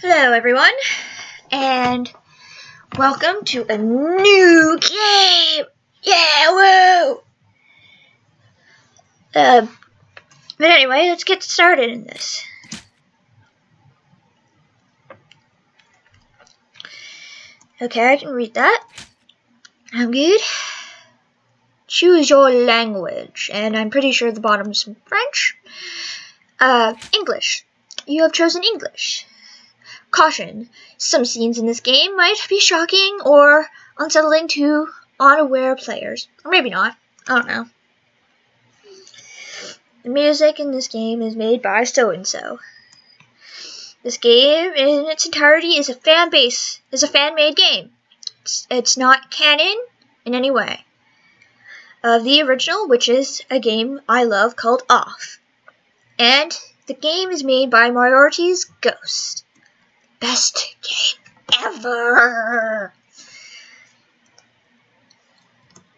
Hello everyone, and welcome to a new game! Yeah, woo! But anyway, let's get started in this. Okay, I can read that. I'm good. Choose your language, and I'm pretty sure the bottom's French. English. You have chosen English. Caution, some scenes in this game might be shocking or unsettling to unaware players. Or maybe not. I don't know. The music in this game is made by so-and-so. This game in its entirety is a fan-made game. It's not canon in any way. Of the original, which is a game I love called Off. And the game is made by Moriarty's Ghost. Best game ever!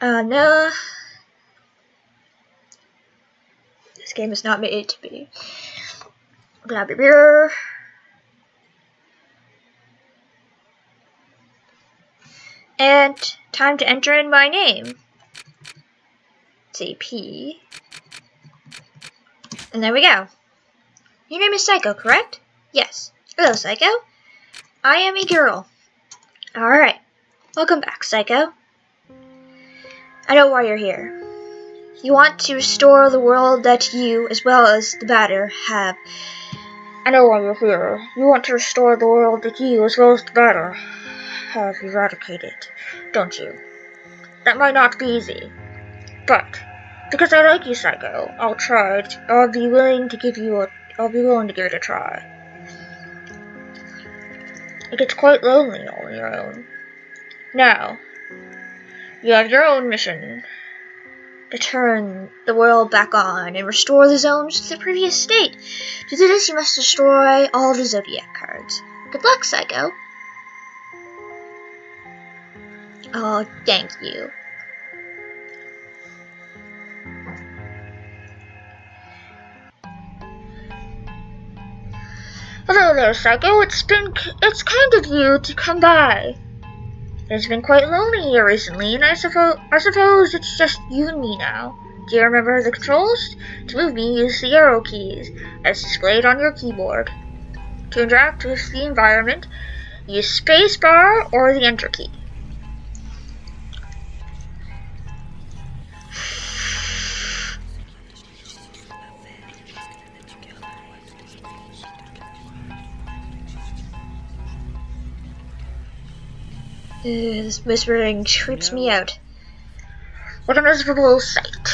No. This game is not made to be. Blah blah blah. And time to enter in my name. Say P. And there we go. Your name is Psycho, correct? Yes. Hello, Psycho. I am a girl. Alright. Welcome back, Psycho. I know why you're here. You want to restore the world that you, as well as the batter, have. I know why you're here. You want to restore the world that you, as well as the batter, have eradicated, don't you? That might not be easy. But, because I like you, Psycho, I'll be willing to give it a try. It gets quite lonely all on your own. Now, you have your own mission to turn the world back on and restore the zones to the previous state. To do this, you must destroy all the Zodiac cards. Good luck, Psycho. Oh, thank you. Hello there, Psycho. It's kind of you to come by. It's been quite lonely here recently, and I suppose it's just you and me now. Do you remember the controls? To move me, use the arrow keys, as displayed on your keyboard. To interact with the environment, use spacebar or the enter key. This whispering creeps me out. What a miserable sight.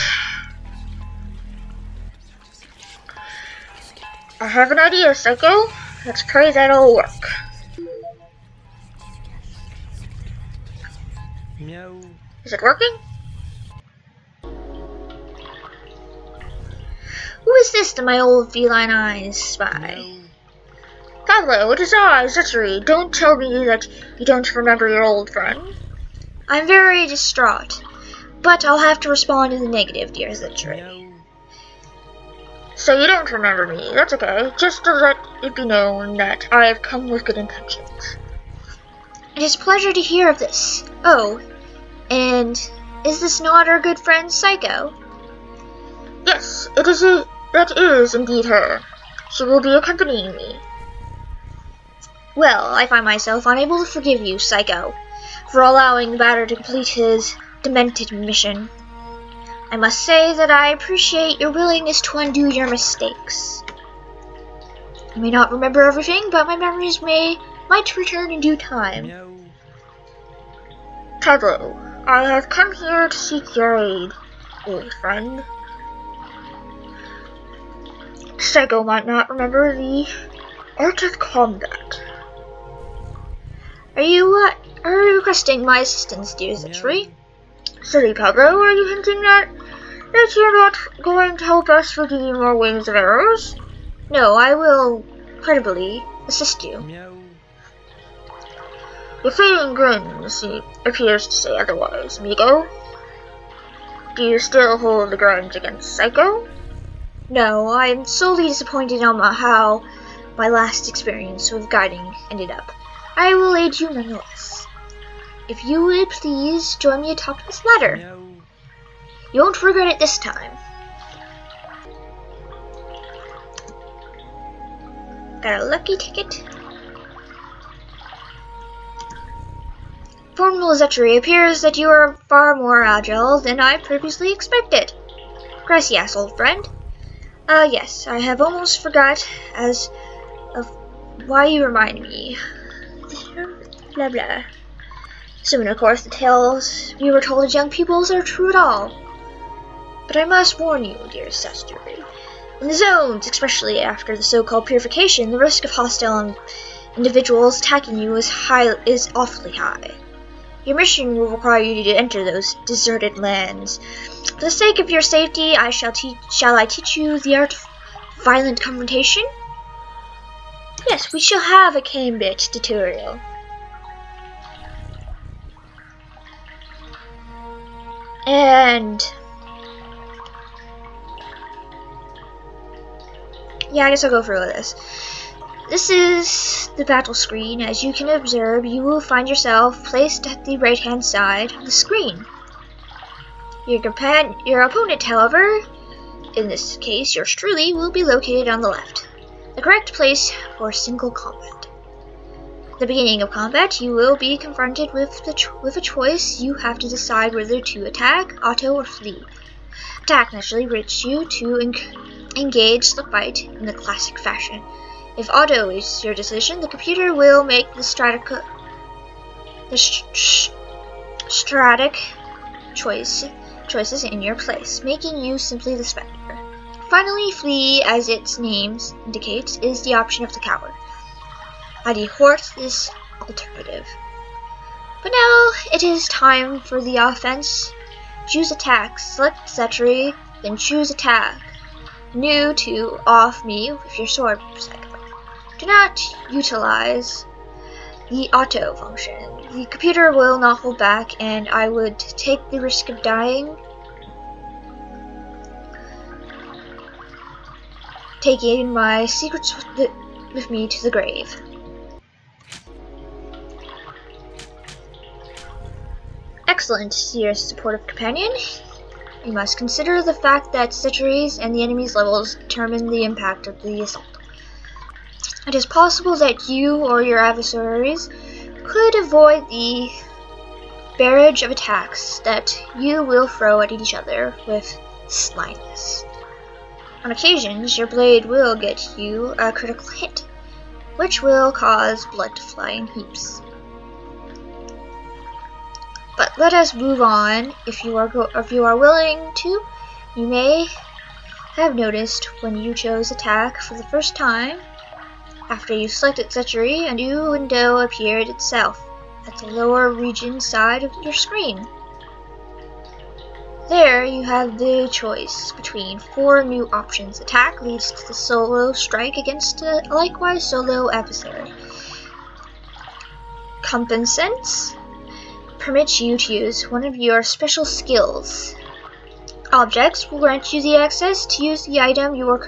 I have an idea, Psycho. Let's pray that'll work. Meow. Is it working? Who is this to my old feline eyes spy? Meow. Pablo, it is I, Zachary. Don't tell me that you don't remember your old friend. I'm very distraught, but I'll have to respond in the negative, dear Zachary. Meow. So you don't remember me. That's okay. Just to let it be known that I have come with good intentions. It is a pleasure to hear of this. Oh, and is this not our good friend Psycho? Yes, that is indeed her. She will be accompanying me. Well, I find myself unable to forgive you, Psycho, for allowing the batter to complete his demented mission. I must say that I appreciate your willingness to undo your mistakes. I may not remember everything, but my memories might return in due time. Meow. Pablo, I have come here to seek your aid, old friend. Psycho might not remember the art of combat. Are you requesting my assistance, dear Zachary? Silly Pablo, are you hinting that you're not going to help us redeem our wings of arrows? No, I will, credibly, assist you. Meow. Your fading grin appears to say otherwise, amigo. Do you still hold a grudge against Psycho? No, I am solely disappointed on how my last experience with guiding ended up. I will aid you nonetheless. If you would please join me atop this ladder. No. You won't regret it this time. Got a lucky ticket. From Lizetri, it appears that you are far more agile than I previously expected. Gracias, old friend. Yes, I have almost forgot as of why you remind me. Blah blah. Soon, of course, the tales we were told as young pupils are true at all. But I must warn you, dear sister, in the zones, especially after the so-called purification, the risk of hostile individuals attacking you is awfully high. Your mission will require you to enter those deserted lands. For the sake of your safety, shall I teach you the art of violent confrontation? Yes, we shall have a Cambit tutorial. And yeah, I guess I'll go through this. This is the battle screen. As you can observe, you will find yourself placed at the right-hand side of the screen. Your opponent, however, in this case, yours truly, will be located on the left. The correct place for single combat. At the beginning of combat, you will be confronted with a choice. You have to decide whether to attack, auto, or flee. Attack naturally rates you to engage the fight in the classic fashion. If auto is your decision, the computer will make the strategic choices in your place, making you simply the spectator. Finally, flee, as its name indicates, is the option of the coward. I dehort this alternative. But now it is time for the offense. Choose attack, select Setri, then choose attack. New to off me with your sword cycle. Do not utilize the auto function. The computer will not hold back, and I would take the risk of dying, taking my secrets with me to the grave. Excellent, dear supportive companion. You must consider the fact that centuries and the enemy's levels determine the impact of the assault. It is possible that you or your adversaries could avoid the barrage of attacks that you will throw at each other with slyness. On occasions, your blade will get you a critical hit, which will cause blood to fly in heaps. But let us move on. If you are willing to, you may have noticed when you chose attack for the first time. After you selected Setri, a new window appeared itself at the lower region side of your screen. There you have the choice between 4 new options. Attack leads to the solo strike against a likewise solo adversary. Compensance permits you to use one of your special skills. Objects will grant you the access to use the items you are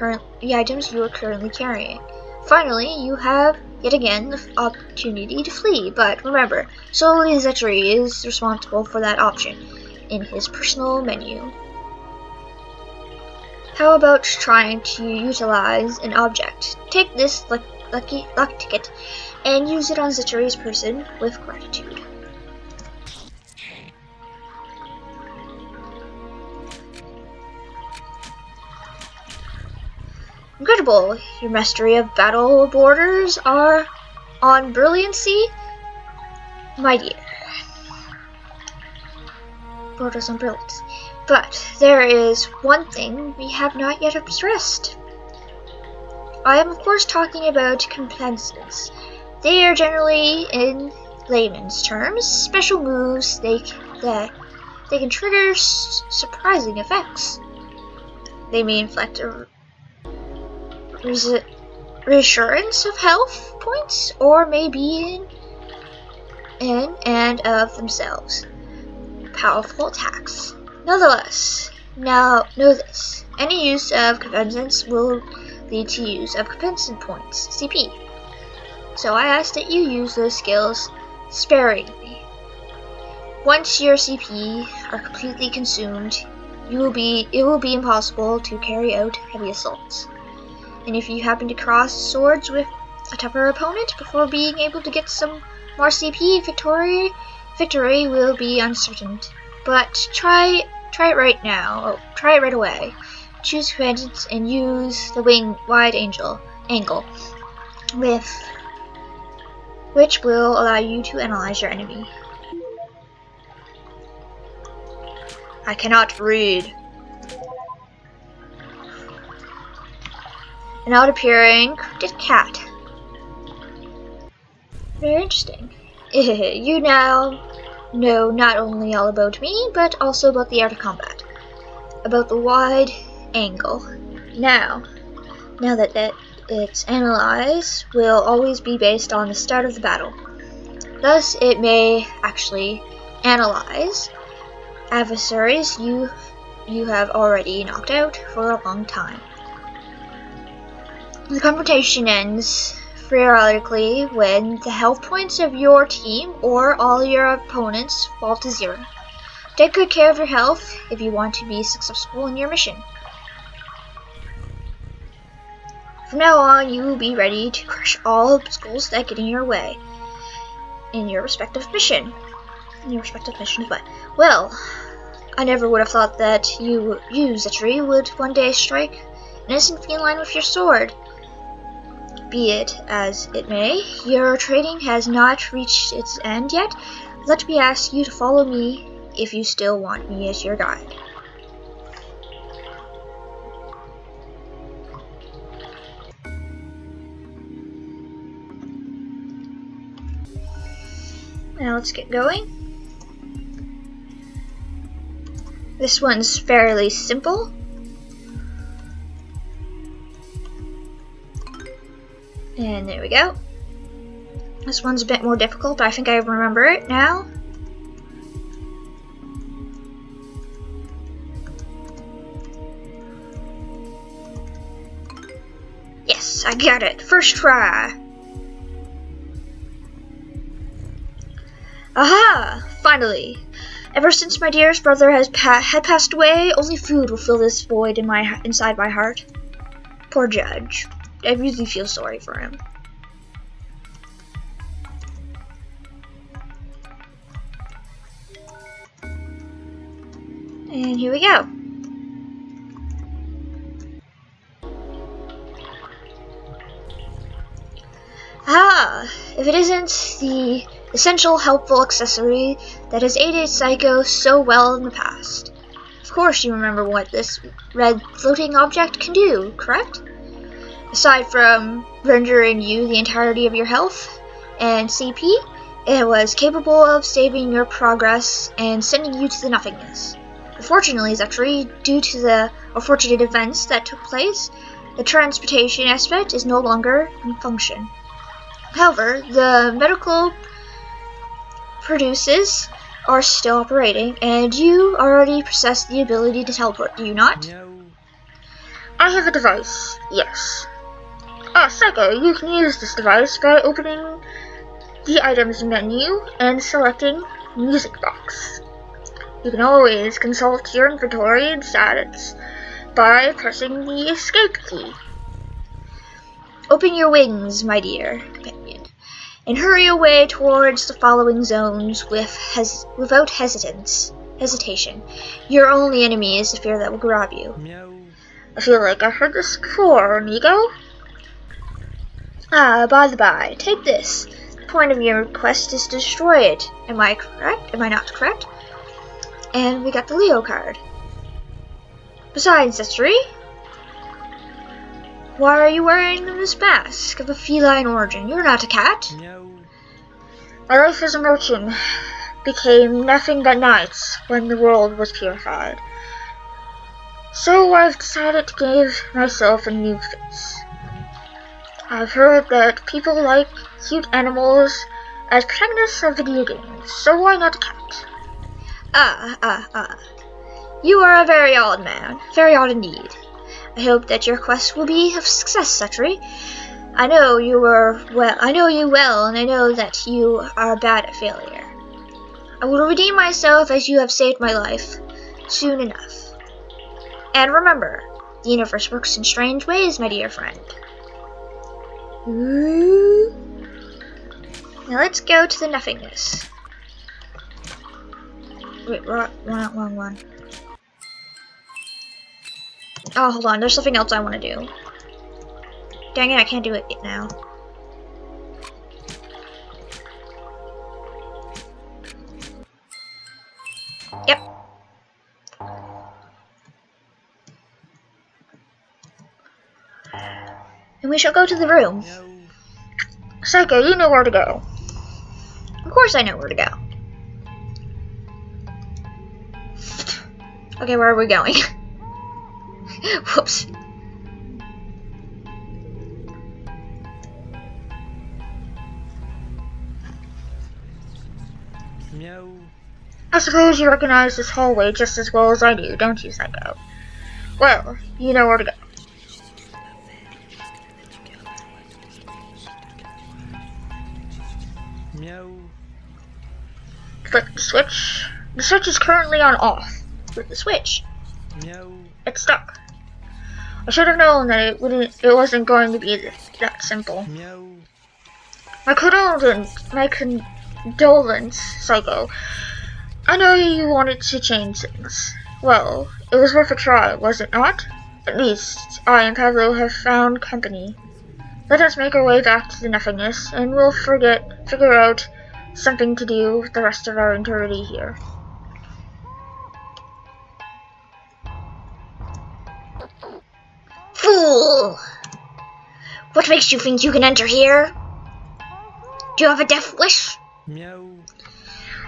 currently carrying. Finally, you have yet again the opportunity to flee, but remember, solely Zetri is responsible for that option in his personal menu. How about trying to utilize an object? Take this lucky ticket and use it on Zetri's person with gratitude. Incredible! Your mastery of battle borders are on brilliancy, my dear. Borders on brilliance. But there is one thing we have not yet addressed. I am of course talking about compensations. They are generally, in layman's terms, special moves that can trigger surprising effects. They may inflict a reassurance of health points, or may be in and of themselves powerful attacks. Nonetheless, now know this: any use of compensants will likely to use of compensation points, CP. So I ask that you use those skills sparingly. Once your CP are completely consumed, it will be impossible to carry out heavy assaults. And if you happen to cross swords with a tougher opponent before being able to get some more CP, victory will be uncertain. But try it right now. Oh, try it right away. Choose commandants and use the wide angle, which will allow you to analyze your enemy. I cannot read. An out-appearing cryptid cat. Very interesting. You now know not only all about me, but also about the art of combat. About the wide angle. Now that its analyze will always be based on the start of the battle. Thus, it may actually analyze adversaries you have already knocked out for a long time. The confrontation ends periodically when the health points of your team or all your opponents fall to 0. Take good care of your health if you want to be successful in your mission. From now on, you will be ready to crush all obstacles that get in your way in your respective mission. Well, I never would have thought that you, Zetri, would one day strike an innocent feline with your sword. Be it as it may, your training has not reached its end yet. Let me ask you to follow me if you still want me as your guide. Now let's get going. This one's fairly simple. And there we go. This one's a bit more difficult, but I think I remember it now. Yes, I got it. First try. Aha! Finally! Ever since my dearest brother had passed away, only food will fill this void inside my heart. Poor Judge. I really feel sorry for him. And here we go. Ah! If it isn't the essential, helpful accessory that has aided Psycho so well in the past. Of course you remember what this red floating object can do, correct? Aside from rendering you the entirety of your health and CP, it was capable of saving your progress and sending you to the nothingness. Unfortunately, Zetri, due to the unfortunate events that took place, the transportation aspect is no longer in function. However, the medical produces are still operating, and you already possess the ability to teleport, do you not? No. I have a device, yes. Psycho, you can use this device by opening the items menu and selecting music box. You can always consult your inventory and status by pressing the escape key. Open your wings, my dear companion, and hurry away towards the following zones without hesitation. Your only enemy is the fear that will grab you. No. I feel like I've heard this before, amigo. By the by, take this. The point of your quest is to destroy it. Am I correct? Am I not correct? And we got the Leo card. Besides, Zetri, why are you wearing this mask of a feline origin? You're not a cat. No. My life as a merchant became nothing but nights when the world was purified. So I've decided to give myself a new face. I've heard that people like cute animals as protagonists of video games, so why not a cat? You are a very odd man, very odd indeed. I hope that your quest will be a success, Sutri. I know you well, and I know that you are bad at failure. I will redeem myself as you have saved my life soon enough. And remember, the universe works in strange ways, my dear friend. Ooh. Now let's go to the nothingness. Wait, wrong one. Oh, hold on, there's something else I want to do. Dang it, I can't do it now. Yep. And we shall go to the room. No. Psycho, you know where to go. Of course I know where to go. Okay, where are we going? Whoops. No. I suppose you recognize this hallway just as well as I do, don't you, Psycho? Well, you know where to go. No. Flip the switch. The switch is currently on off. Flip the switch. No. It's stuck. I should have known that it wasn't going to be that simple. No. My condolence, Psycho. I know you wanted to change things. Well, it was worth a try, was it not? At least, I and Pablo have found company. Let us make our way back to the nothingness, and we'll figure out something to do with the rest of our eternity here. Fool! What makes you think you can enter here? Do you have a death wish? No.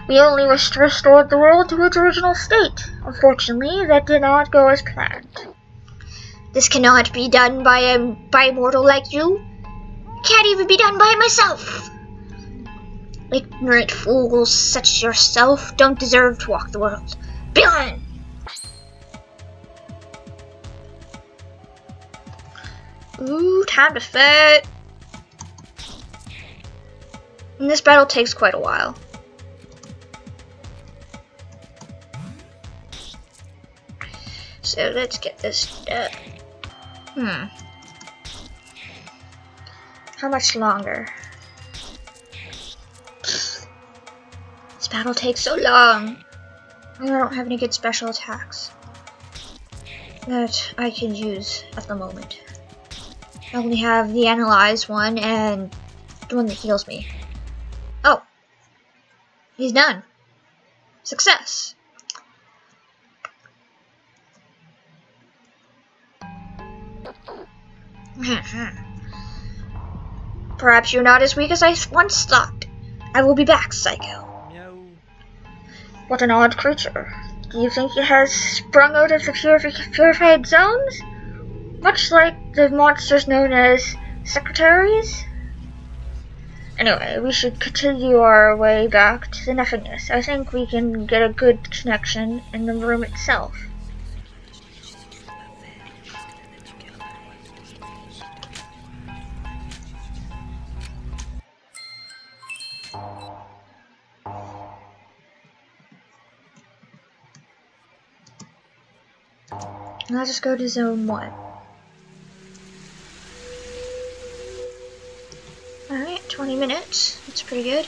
We only wish to restore the world to its original state. Unfortunately, that did not go as planned. This cannot be done by a mortal like you. It can't even be done by myself. Ignorant fools such as yourself don't deserve to walk the world. Be gone! Ooh, time to fight. And this battle takes quite a while. So let's get this done. How much longer? This battle takes so long. I don't have any good special attacks that I can use at the moment. I only have the analyze one and the one that heals me. Oh, he's done. Success. Perhaps you're not as weak as I once thought. I will be back, Psycho. No. What an odd creature. Do you think it has sprung out of the purified zones? Much like the monsters known as secretaries? Anyway, we should continue our way back to the nothingness. I think we can get a good connection in the room itself. Let's just go to zone 1. Alright, 20 minutes. That's pretty good.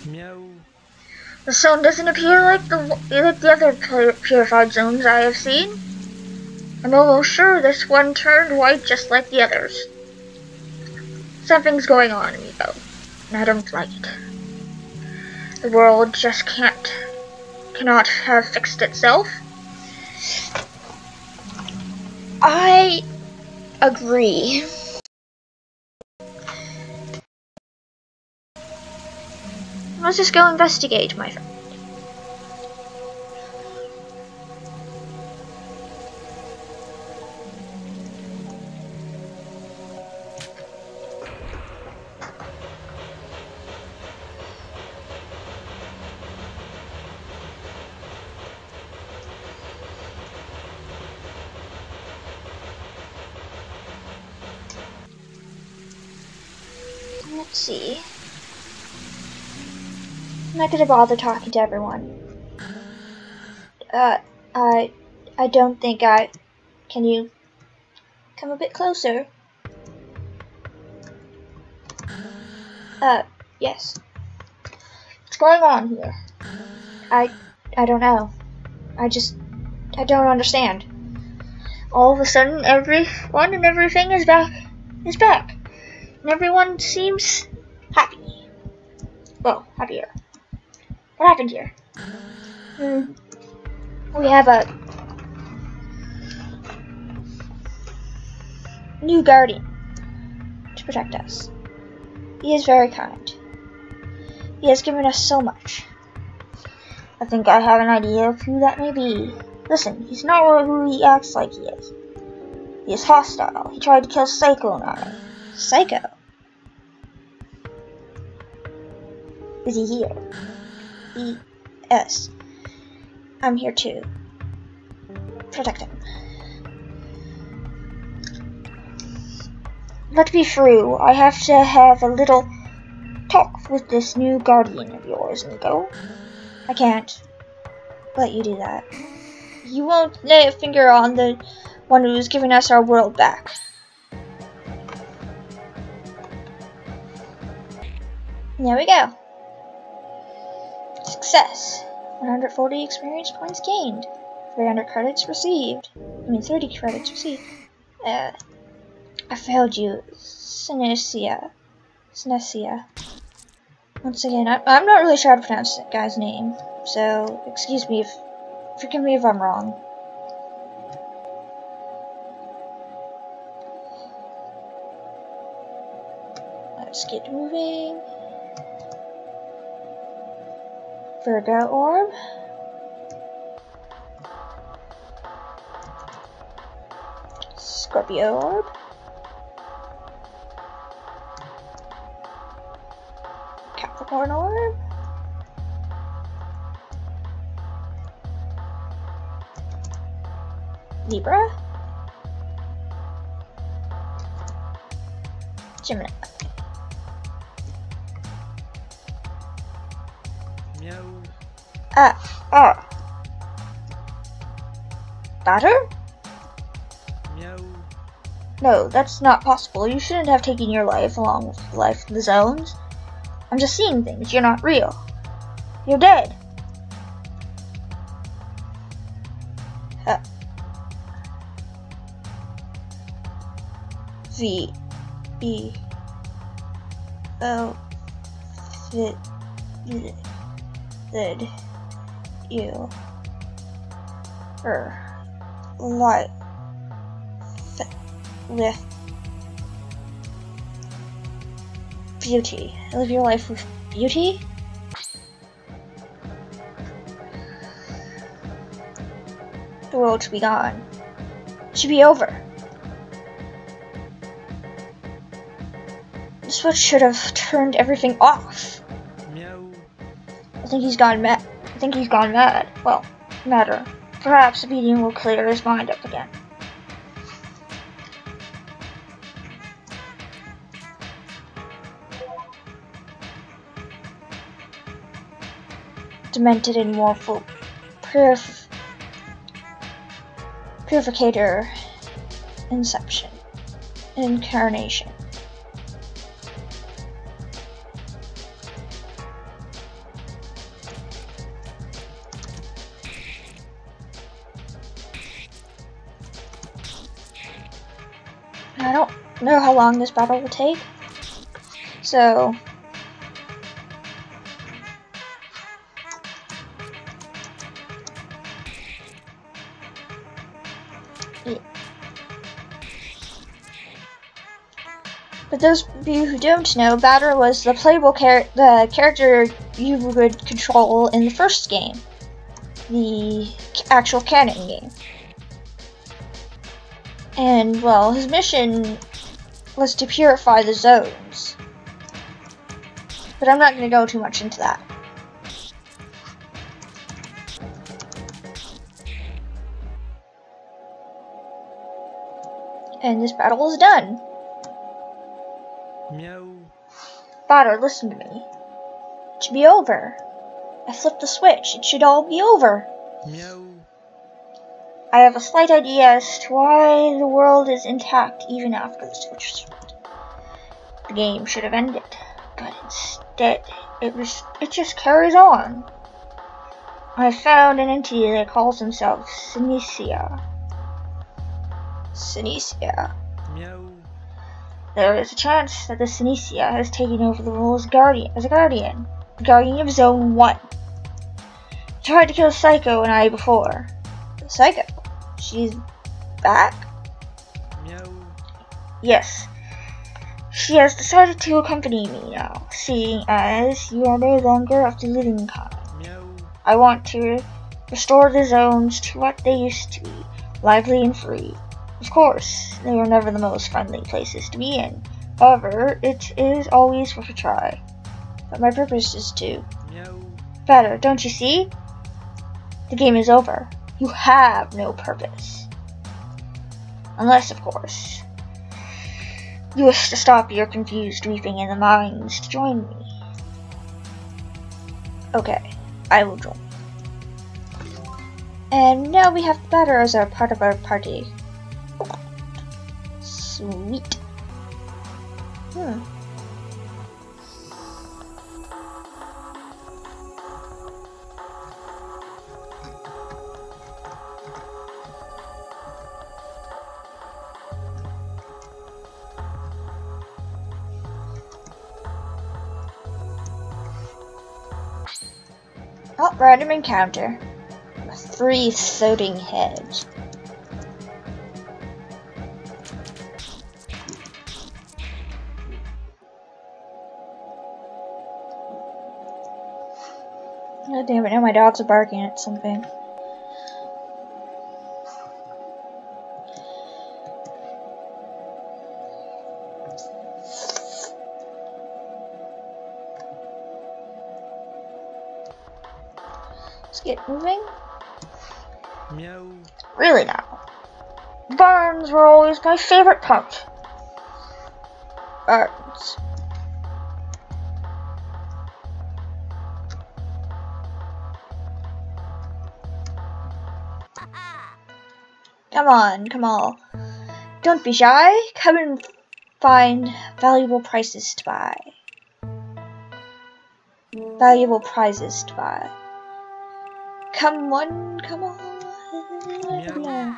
No. The zone doesn't appear like the other purified zones I have seen. I'm almost sure this one turned white just like the others. Something's going on, amigo, and I don't like it. The world just cannot have fixed itself. I agree. Let's just go investigate, my friend. Let's see. I'm not gonna bother talking to everyone. I don't think can you come a bit closer? Yes. What's going on here? I don't know. I don't understand. All of a sudden, everyone and everything is back. And everyone seems happy. Well, happier. What happened here? We have a new guardian to protect us. He is very kind. He has given us so much. I think I have an idea of who that may be. Listen, he's not who he acts like he is. He is hostile. He tried to kill Psycho and I. Psycho? Is he here? Yes. I'm here to protect him. Let's be through. I have to have a little talk with this new guardian of yours, Nico. I can't let you do that. You won't lay a finger on the one who's giving us our world back. There we go. Success. 140 experience points gained. 300 credits received. 30 credits received. I failed you, Synesia. Once again, I'm not really sure how to pronounce that guy's name, so forgive me if I'm wrong. Let's get moving. Virgo orb. Scorpio orb. Capricorn orb. Libra. Gemini. No. Batter? No. No, that's not possible. You shouldn't have taken your life along with the life of the zones. I'm just seeing things. You're not real. You're dead. V E O Z U life with beauty. Live your life with beauty? The world should be gone. It should be over. This switch should have turned everything off. No. I think he's gone mad. Well, madder. Perhaps the beating will clear his mind up again. Demented and mortal purificator incarnation. I don't know how long this battle will take, so yeah. For those of you who don't know, Batter was the playable character you would control in the first game, the actual canon game. And, well, his mission was to purify the zones. But I'm not going to go too much into that. And this battle is done. No. Father, listen to me. It should be over. I flipped the switch. It should all be over. Meow. I have a slight idea as to why the world is intact even after the switch was flipped. The game should have ended, but instead, it just carries on. I found an entity that calls himself Synesia. Synesia. Meow. There is a chance that the Synesia has taken over the role as a guardian. The guardian of Zone 1. He tried to kill Psycho and I before. Psycho? She's back? Meow. Yes. She has decided to accompany me now, seeing as you are no longer of the living kind. Meow. I want to restore the zones to what they used to be, lively and free. Of course, they were never the most friendly places to be in. However, it is always worth a try. But my purpose is to... Meow. Father, don't you see? The game is over. You have no purpose. Unless, of course, you wish to stop your confused weeping in the mines to join me. Okay, I will join. And now we have the batter as our part of our party. Sweet. Oh, random encounter. 3 floating heads. Oh damn it, now my dogs are barking at something. Let's get moving. Meow. Really now. Barns were always my favorite part. Barns. Come on. Don't be shy. Come and find valuable prizes to buy. Come on. Meow.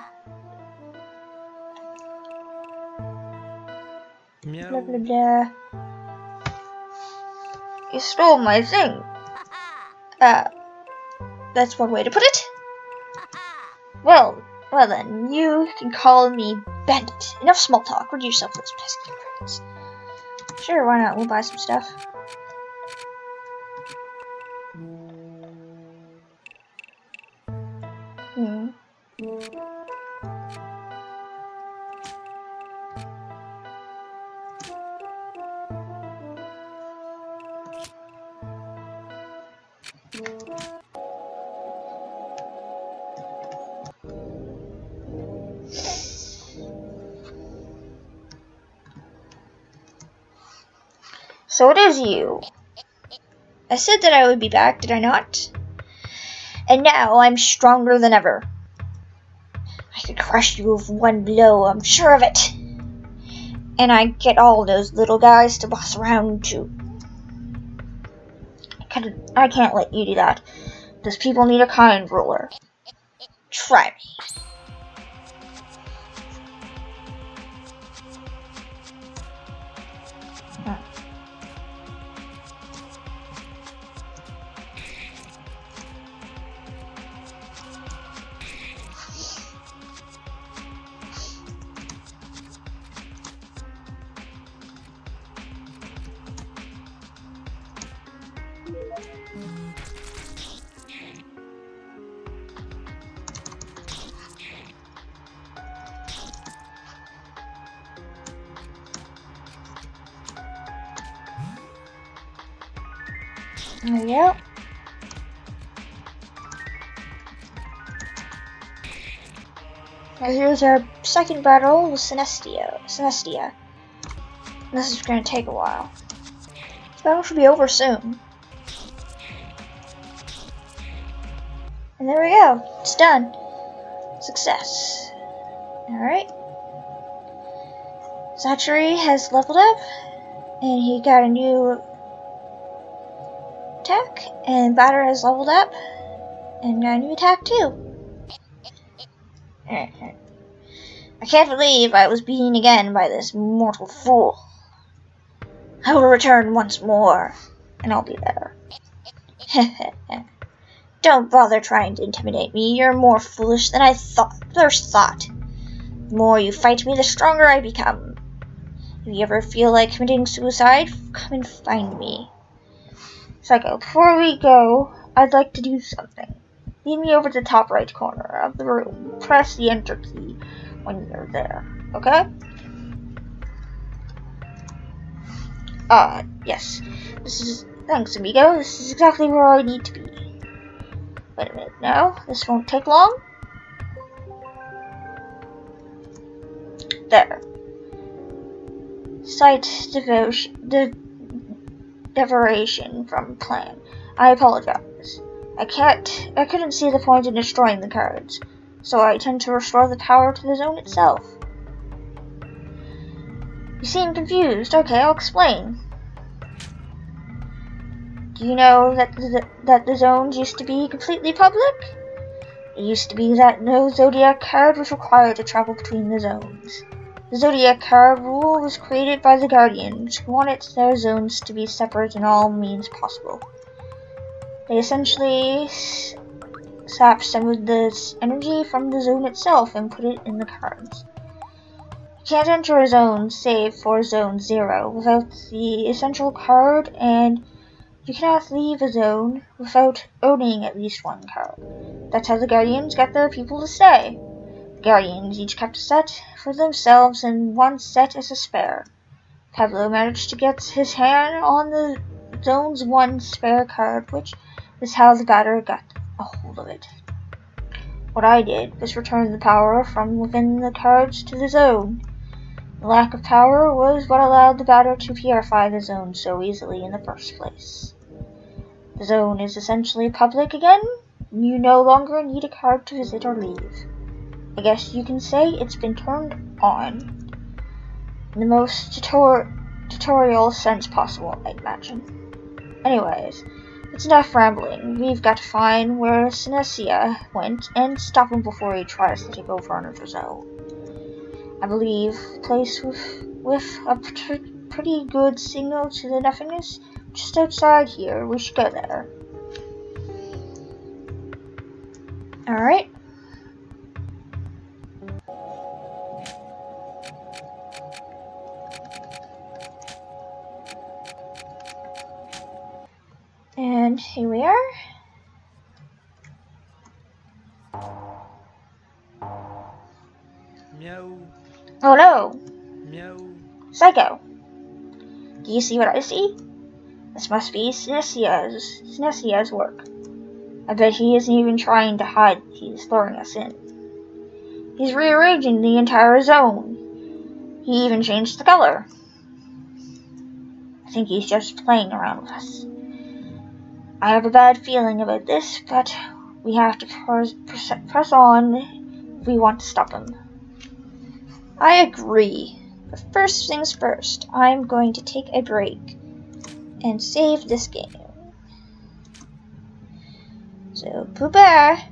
Meow. Blah, blah, blah. You stole my thing. That's one way to put it. Well then, you can call me Bandit. Enough small talk. Rid yourself of those pesky friends. Sure, why not? We'll buy some stuff. So it is you. I said that I would be back, did I not? And now I'm stronger than ever. I could crush you with one blow, I'm sure of it. And I get all those little guys to boss around too. I can't let you do that. Those people need a kind ruler. Try me. There we go. Now here's our second battle with Synestia. This is going to take a while. battle should be over soon. And there we go. It's done. Success. Alright. Zachary has leveled up. And he got a new attack. And Batter has leveled up. And got a new attack too. I can't believe I was beaten again by this mortal fool. I will return once more. And I'll be there. Don't bother trying to intimidate me. You're more foolish than I first thought. The more you fight me, the stronger I become. If you ever feel like committing suicide, come and find me. Psycho, before we go, I'd like to do something. Lead me over to the top right corner of the room. Press the enter key when you're there. Okay? Yes. Thanks, amigo. This is exactly where I need to be. Wait a minute, no, this won't take long. There. Site deviation from plan. I apologize. I couldn't see the point in destroying the cards, so I intend to restore the power to the zone itself. You seem confused. Okay, I'll explain. Do you know that the zones used to be completely public? It used to be that no Zodiac card was required to travel between the zones. The Zodiac card rule was created by the Guardians, who wanted their zones to be separate in all means possible. They essentially sapped some of the energy from the zone itself and put it in the cards. You can't enter a zone, save for Zone 0, without the essential card, and you cannot leave a zone without owning at least one card. That's how the Guardians got their people to stay. The Guardians each kept a set for themselves and one set as a spare. Pablo managed to get his hand on the zone's one spare card, which is how the batter got a hold of it. What I did was return the power from within the cards to the zone. The lack of power was what allowed the batter to purify the zone so easily in the first place. The zone is essentially public again. You no longer need a card to visit or leave. I guess you can say it's been turned on in the most tutorial sense possible, I'd imagine. Anyways, it's enough rambling. We've got to find where Sinesia went and stop him before he tries to take over another zone. I believe a place with a pretty good signal to the nothingness just outside here. We should go there. Alright. And here we are. Meow. Oh no! Meow. Psycho! Do you see what I see? This must be Sinesia's work. I bet he isn't even trying to hide he's luring us in. He's rearranging the entire zone. He even changed the color. I think he's just playing around with us. I have a bad feeling about this, but we have to press on if we want to stop him. I agree. But first things first, I'm going to take a break and save this game. So, goodbye.